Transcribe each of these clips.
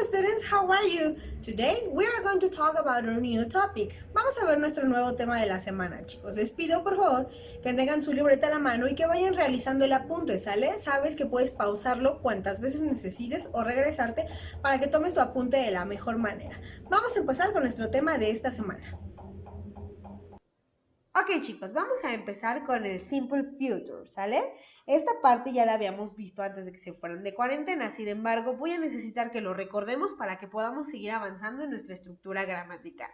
students, how are you? Today we are going to talk about our new topic. Vamos a ver nuestro nuevo tema de la semana, chicos. Les pido por favor que tengan su libreta a la mano y que vayan realizando el apunte, ¿sale? Sabes que puedes pausarlo cuantas veces necesites o regresarte para que tomes tu apunte de la mejor manera. Vamos a empezar con nuestro tema de esta semana. Ok, chicos, vamos a empezar con el Simple Future, ¿sale? Esta parte ya la habíamos visto antes de que se fueran de cuarentena, sin embargo, voy a necesitar que lo recordemos para que podamos seguir avanzando en nuestra estructura gramatical.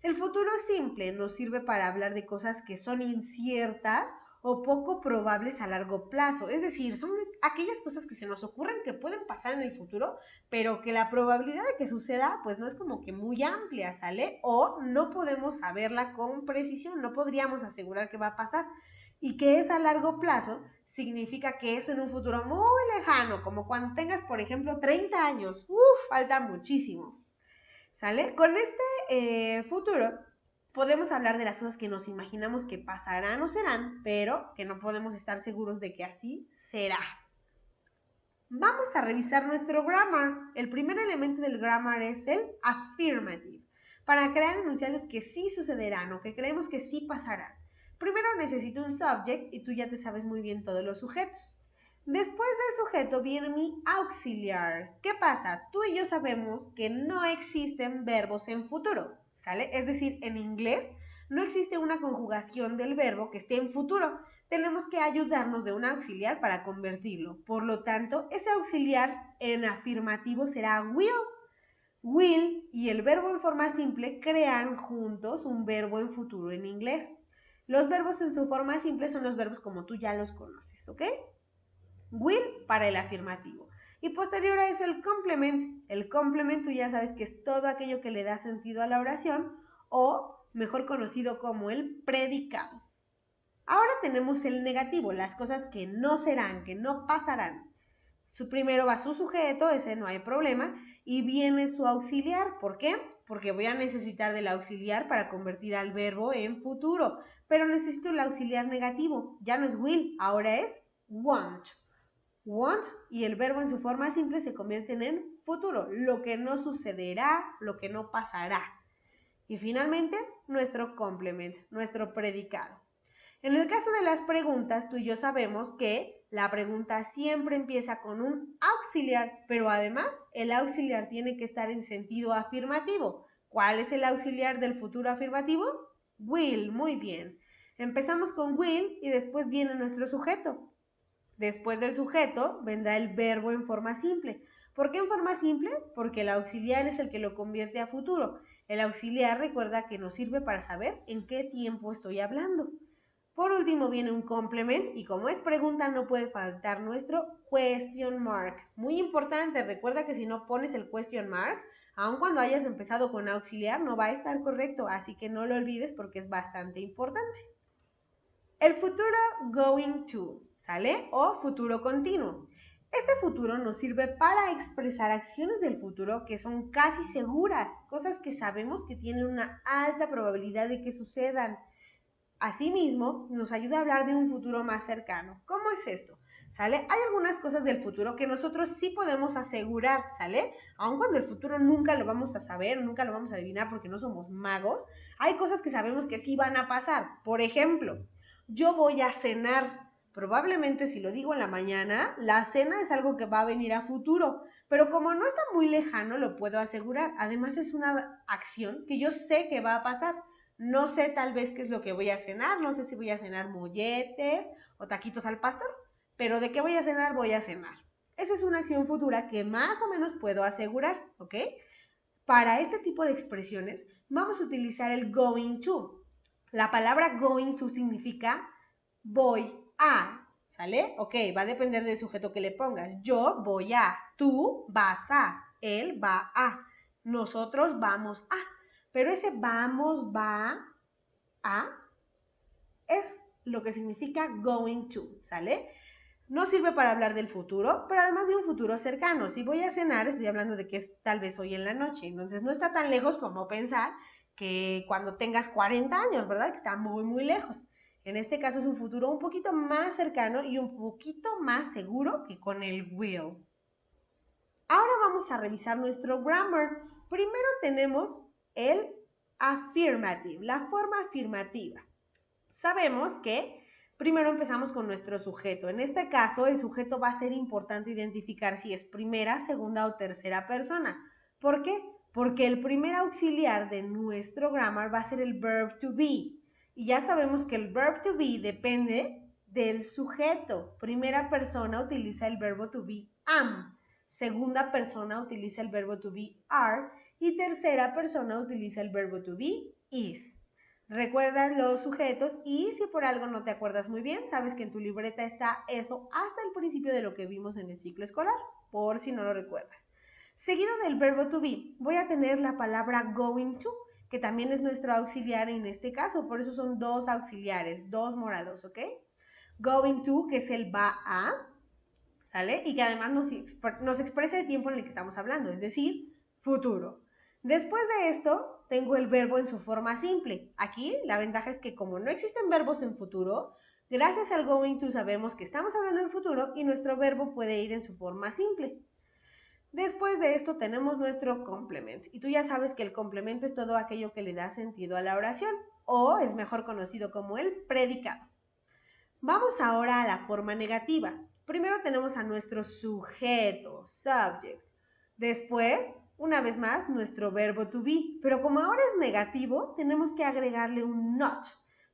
El futuro simple nos sirve para hablar de cosas que son inciertas o poco probables a largo plazo, es decir, son aquellas cosas que se nos ocurren que pueden pasar en el futuro, pero que la probabilidad de que suceda pues no es como que muy amplia, ¿sale? O no podemos saberla con precisión, no podríamos asegurar que va a pasar. Y que es a largo plazo significa que es en un futuro muy lejano, como cuando tengas, por ejemplo, 30 años. Falta muchísimo. ¿Sale? Con este futuro podemos hablar de las cosas que nos imaginamos que pasarán o serán, pero que no podemos estar seguros de que así será. Vamos a revisar nuestro grammar. El primer elemento del grammar es el affirmative, para crear enunciados que sí sucederán o que creemos que sí pasarán. Primero necesito un subject y tú ya te sabes muy bien todos los sujetos. Después del sujeto viene mi auxiliar. ¿Qué pasa? Tú y yo sabemos que no existen verbos en futuro, ¿sale? Es decir, en inglés no existe una conjugación del verbo que esté en futuro. Tenemos que ayudarnos de un auxiliar para convertirlo. Por lo tanto, ese auxiliar en afirmativo será will. Will y el verbo en forma simple crean juntos un verbo en futuro en inglés. Los verbos en su forma simple son los verbos como tú ya los conoces, ¿ok? Will para el afirmativo. Y posterior a eso el complement. El complement tú ya sabes que es todo aquello que le da sentido a la oración o mejor conocido como el predicado. Ahora tenemos el negativo, las cosas que no serán, que no pasarán. Primero va su sujeto, ese no hay problema, y viene su auxiliar. ¿Por qué? Porque voy a necesitar del auxiliar para convertir al verbo en futuro, pero necesito el auxiliar negativo. Ya no es will, ahora es want. Want y el verbo en su forma simple se convierten en futuro, lo que no sucederá, lo que no pasará. Y finalmente, nuestro complement, nuestro predicado. En el caso de las preguntas, tú y yo sabemos que la pregunta siempre empieza con un auxiliar, pero además el auxiliar tiene que estar en sentido afirmativo. ¿Cuál es el auxiliar del futuro afirmativo? Will, muy bien. Empezamos con will y después viene nuestro sujeto. Después del sujeto vendrá el verbo en forma simple. ¿Por qué en forma simple? Porque el auxiliar es el que lo convierte a futuro. El auxiliar recuerda que nos sirve para saber en qué tiempo estoy hablando. Por último viene un complement y como es pregunta no puede faltar nuestro question mark. Muy importante, recuerda que si no pones el question mark, aun cuando hayas empezado con auxiliar no va a estar correcto, así que no lo olvides porque es bastante importante. El futuro going to, ¿sale? O futuro continuo. Este futuro nos sirve para expresar acciones del futuro que son casi seguras, cosas que sabemos que tienen una alta probabilidad de que sucedan. Asimismo, nos ayuda a hablar de un futuro más cercano. ¿Cómo es esto? ¿Sale? Hay algunas cosas del futuro que nosotros sí podemos asegurar, ¿sale? Aun cuando el futuro nunca lo vamos a saber, nunca lo vamos a adivinar porque no somos magos, hay cosas que sabemos que sí van a pasar. Por ejemplo, yo voy a cenar. Probablemente si lo digo en la mañana, la cena es algo que va a venir a futuro, pero como no está muy lejano, lo puedo asegurar. Además es una acción que yo sé que va a pasar. No sé tal vez qué es lo que voy a cenar, no sé si voy a cenar molletes o taquitos al pastor, pero de qué voy a cenar, voy a cenar. Esa es una acción futura que más o menos puedo asegurar, ¿ok? Para este tipo de expresiones vamos a utilizar el going to. La palabra going to significa voy a, ¿sale? Ok, va a depender del sujeto que le pongas. Yo voy a, tú vas a, él va a, nosotros vamos a. Pero ese vamos, va a, es lo que significa going to, ¿sale? No sirve para hablar del futuro, pero además de un futuro cercano. Si voy a cenar, estoy hablando de que es tal vez hoy en la noche. Entonces no está tan lejos como pensar que cuando tengas 40 años, ¿verdad? Que está muy, muy lejos. En este caso es un futuro un poquito más cercano y un poquito más seguro que con el will. Ahora vamos a revisar nuestro grammar. Primero tenemos el affirmative, la forma afirmativa. Sabemos que primero empezamos con nuestro sujeto. En este caso, el sujeto va a ser importante identificar si es primera, segunda o tercera persona. ¿Por qué? Porque el primer auxiliar de nuestro grammar va a ser el verb to be. Y ya sabemos que el verb to be depende del sujeto. Primera persona utiliza el verbo to be am. Segunda persona utiliza el verbo to be are. Y tercera persona utiliza el verbo to be is. Recuerda los sujetos y si por algo no te acuerdas muy bien, sabes que en tu libreta está eso hasta el principio de lo que vimos en el ciclo escolar, por si no lo recuerdas. Seguido del verbo to be, voy a tener la palabra going to, que también es nuestro auxiliar en este caso, por eso son dos auxiliares, dos morados, ¿ok? Going to, que es el va a, ¿sale? Y que además nos expresa el tiempo en el que estamos hablando, es decir, futuro. Después de esto, tengo el verbo en su forma simple. Aquí la ventaja es que como no existen verbos en futuro, gracias al going to sabemos que estamos hablando en futuro y nuestro verbo puede ir en su forma simple. Después de esto tenemos nuestro complement. Y tú ya sabes que el complemento es todo aquello que le da sentido a la oración, o es mejor conocido como el predicado. Vamos ahora a la forma negativa. Primero tenemos a nuestro sujeto, subject. Después, una vez más, nuestro verbo to be. Pero como ahora es negativo, tenemos que agregarle un not.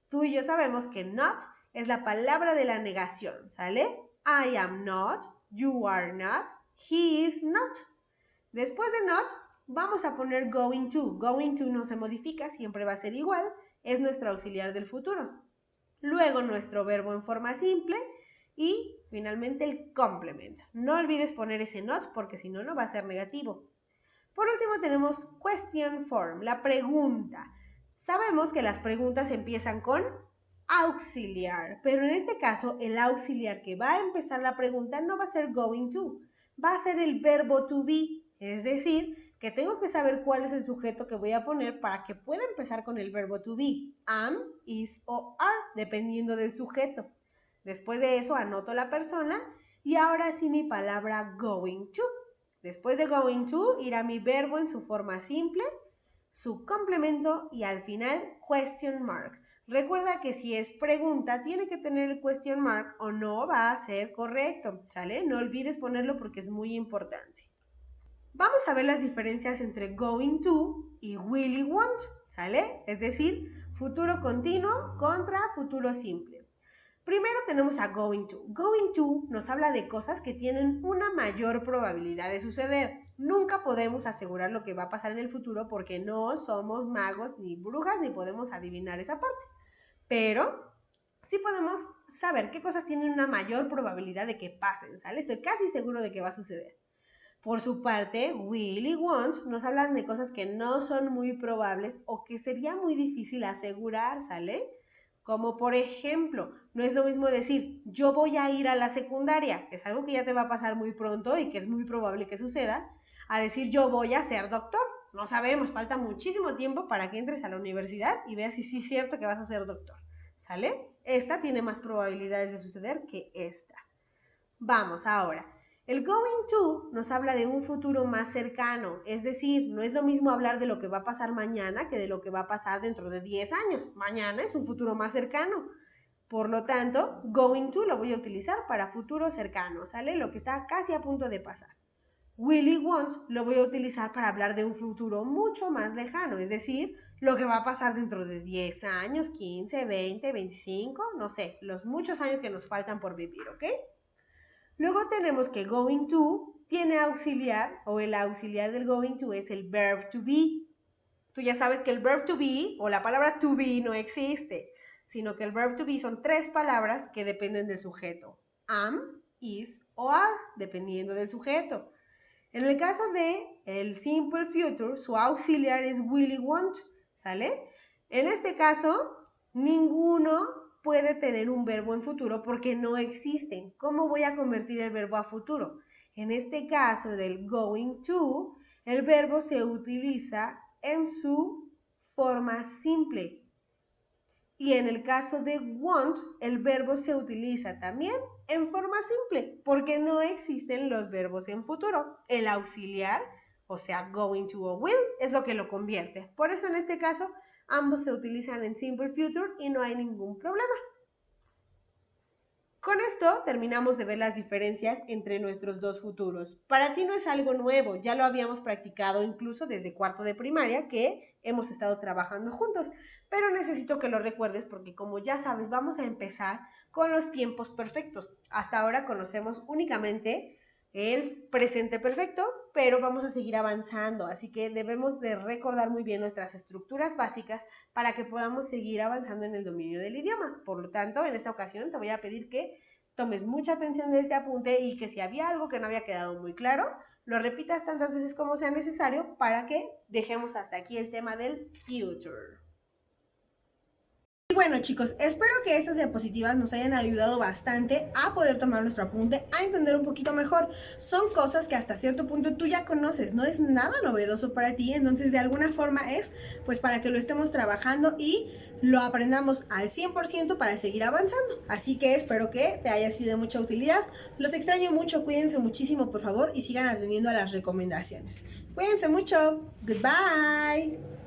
Tú y yo sabemos que not es la palabra de la negación, ¿sale? I am not, you are not, he is not. Después de not, vamos a poner going to. Going to no se modifica, siempre va a ser igual. Es nuestro auxiliar del futuro. Luego nuestro verbo en forma simple y finalmente el complement. No olvides poner ese not porque si no, no va a ser negativo. Por último tenemos question form, la pregunta. Sabemos que las preguntas empiezan con auxiliar, pero en este caso el auxiliar que va a empezar la pregunta no va a ser going to, va a ser el verbo to be, es decir, que tengo que saber cuál es el sujeto que voy a poner para que pueda empezar con el verbo to be, am, is o are, dependiendo del sujeto. Después de eso anoto la persona y ahora sí mi palabra going to. Después de going to irá mi verbo en su forma simple, su complemento y al final question mark. Recuerda que si es pregunta tiene que tener el question mark o no va a ser correcto, ¿sale? No olvides ponerlo porque es muy importante. Vamos a ver las diferencias entre going to y will y want, ¿sale? Es decir, futuro continuo contra futuro simple. Primero tenemos a going to. Going to nos habla de cosas que tienen una mayor probabilidad de suceder. Nunca podemos asegurar lo que va a pasar en el futuro porque no somos magos ni brujas ni podemos adivinar esa parte. Pero sí podemos saber qué cosas tienen una mayor probabilidad de que pasen, ¿sale? Estoy casi seguro de que va a suceder. Por su parte, will y want nos hablan de cosas que no son muy probables o que sería muy difícil asegurar, ¿sale? Como por ejemplo, no es lo mismo decir yo voy a ir a la secundaria, que es algo que ya te va a pasar muy pronto y que es muy probable que suceda, a decir yo voy a ser doctor. No sabemos, falta muchísimo tiempo para que entres a la universidad y veas si sí es cierto que vas a ser doctor, ¿sale? Esta tiene más probabilidades de suceder que esta. Vamos ahora. El going to nos habla de un futuro más cercano, es decir, no es lo mismo hablar de lo que va a pasar mañana que de lo que va a pasar dentro de 10 años. Mañana es un futuro más cercano. Por lo tanto, going to lo voy a utilizar para futuro cercano, ¿sale? Lo que está casi a punto de pasar. Will y want lo voy a utilizar para hablar de un futuro mucho más lejano, es decir, lo que va a pasar dentro de 10 años, 15, 20, 25, no sé, los muchos años que nos faltan por vivir, ¿ok? Luego tenemos que going to tiene auxiliar o el auxiliar del going to es el verb to be. Tú ya sabes que el verb to be o la palabra to be no existe, sino que el verb to be son tres palabras que dependen del sujeto. Am, is o are, dependiendo del sujeto. En el caso de el simple future, su auxiliar es will y want, ¿sale? En este caso, ninguno puede tener un verbo en futuro porque no existen. ¿Cómo voy a convertir el verbo a futuro? En este caso del going to, el verbo se utiliza en su forma simple. Y en el caso de want, el verbo se utiliza también en forma simple, porque no existen los verbos en futuro. El auxiliar, o sea, going to o will, es lo que lo convierte. Por eso en este caso, ambos se utilizan en simple future y no hay ningún problema. Con esto terminamos de ver las diferencias entre nuestros dos futuros. Para ti no es algo nuevo, ya lo habíamos practicado incluso desde cuarto de primaria que hemos estado trabajando juntos, pero necesito que lo recuerdes porque como ya sabes vamos a empezar con los tiempos perfectos. Hasta ahora conocemos únicamente el presente perfecto, pero vamos a seguir avanzando, así que debemos de recordar muy bien nuestras estructuras básicas para que podamos seguir avanzando en el dominio del idioma. Por lo tanto, en esta ocasión te voy a pedir que tomes mucha atención de este apunte y que si había algo que no había quedado muy claro, lo repitas tantas veces como sea necesario para que dejemos hasta aquí el tema del future. Y bueno chicos, espero que estas diapositivas nos hayan ayudado bastante a poder tomar nuestro apunte, a entender un poquito mejor. Son cosas que hasta cierto punto tú ya conoces, no es nada novedoso para ti, entonces de alguna forma es pues para que lo estemos trabajando y lo aprendamos al 100% para seguir avanzando. Así que espero que te haya sido de mucha utilidad. Los extraño mucho, cuídense muchísimo por favor y sigan atendiendo a las recomendaciones. Cuídense mucho, goodbye.